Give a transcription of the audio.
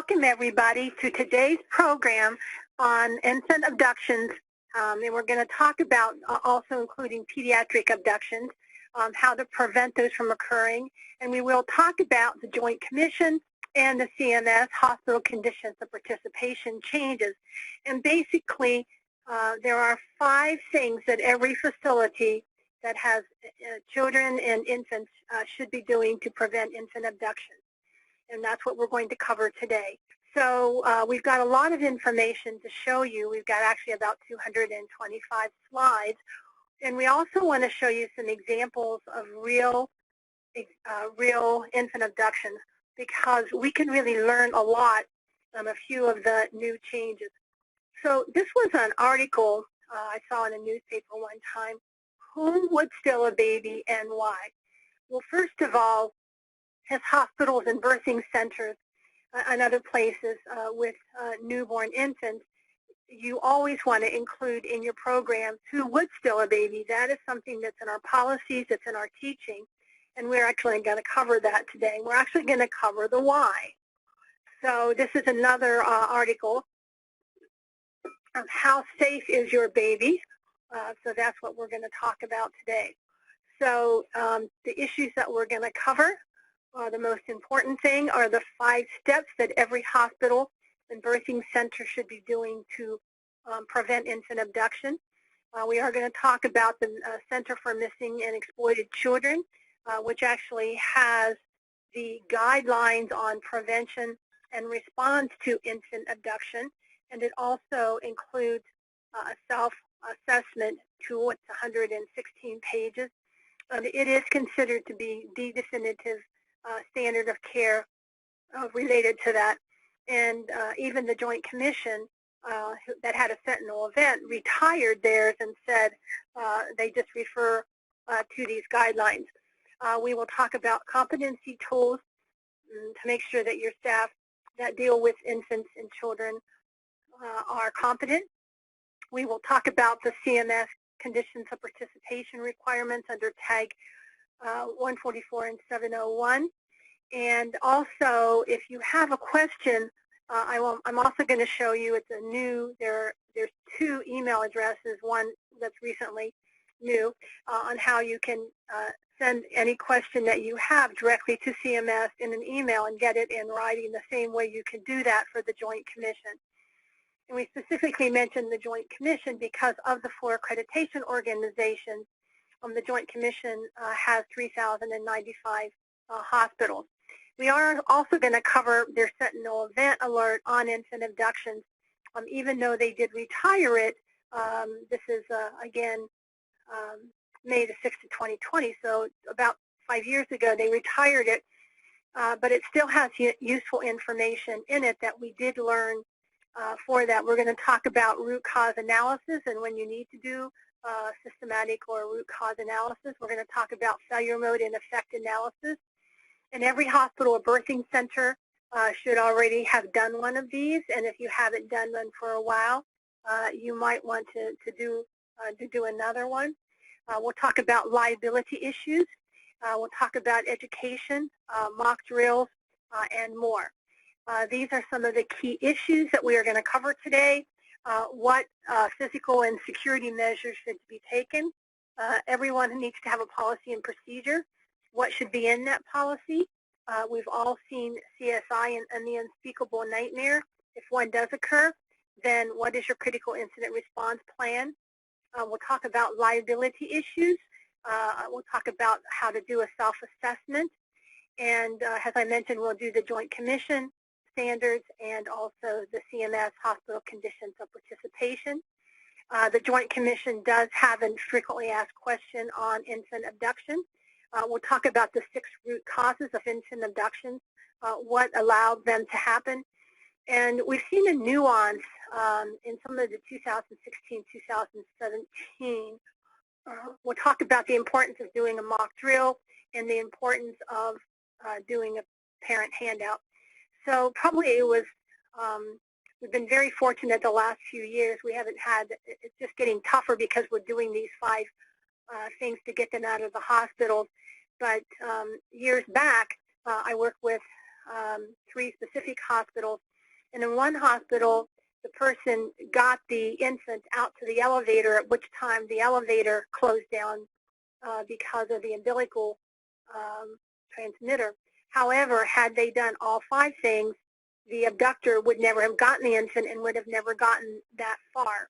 welcome everybody to today's program on infant abductions, and we're going to talk about also including pediatric abductions, how to prevent those from occurring, and we will talk about the Joint Commission and the CMS hospital conditions of participation changes. And basically, there are 5 things that every facility that has children and infants should be doing to prevent infant abduction. And that's what we're going to cover today. So we've got a lot of information to show you. We've got actually about 225 slides. And we also want to show you some examples of real infant abductions, because we can really learn a lot from a few of the new changes. So this was an article I saw in a newspaper one time. Who would steal a baby and why? Well, first of all, as hospitals and birthing centers and other places with newborn infants, you always want to include in your program who would steal a baby. That is something that's in our policies, it's in our teaching, and we're actually going to cover that today. We're actually going to cover the why. So this is another article on how safe is your baby. So that's what we're going to talk about today. So the issues that we're going to cover, the most important thing are the 5 steps that every hospital and birthing center should be doing to prevent infant abduction. We are going to talk about the Center for Missing and Exploited Children, which actually has the guidelines on prevention and response to infant abduction, and it also includes a self-assessment tool. It's 116 pages. It is considered to be the definitive standard of care related to that. And even the Joint Commission that had a Sentinel event retired theirs and said they just refer to these guidelines. We will talk about competency tools to make sure that your staff that deal with infants and children are competent. We will talk about the CMS conditions of participation requirements under tag 144 and 701. And also, if you have a question, I'm also going to show you, it's a new, there's 2 email addresses, one that's recently new, on how you can send any question that you have directly to CMS in an email and get it in writing the same way you can do that for the Joint Commission. And we specifically mentioned the Joint Commission because of the 4 accreditation organizations. The Joint Commission has 3,095 hospitals. We are also going to cover their Sentinel event alert on infant abductions. Even though they did retire it, this is, again, May the 6th of 2020, so about 5 years ago they retired it, but it still has useful information in it that we did learn for that. We're going to talk about root cause analysis and when you need to do systematic or root cause analysis. We're going to talk about failure mode and effect analysis. And every hospital or birthing center should already have done one of these. And if you haven't done one for a while, you might want to do another one. We'll talk about liability issues. We'll talk about education, mock drills, and more. These are some of the key issues that we are going to cover today. What physical and security measures should be taken. Everyone needs to have a policy and procedure. What should be in that policy? We've all seen CSI and the unspeakable nightmare. If one does occur, then what is your critical incident response plan? We'll talk about liability issues. We'll talk about how to do a self-assessment. And as I mentioned, we'll do the Joint Commission standards and also the CMS hospital conditions of participation. The Joint Commission does have a frequently asked question on infant abduction. We'll talk about the 6 root causes of infant abductions, what allowed them to happen. And we've seen a nuance in some of the 2016-2017. We'll talk about the importance of doing a mock drill and the importance of doing a parent handout. So probably it was, we've been very fortunate the last few years. We haven't had, it's just getting tougher because we're doing these 5 things to get them out of the hospital. But years back, I worked with 3 specific hospitals. And in one hospital, the person got the infant out to the elevator, at which time the elevator closed down because of the umbilical transmitter. However, had they done all 5 things, the abductor would never have gotten the infant and would have never gotten that far.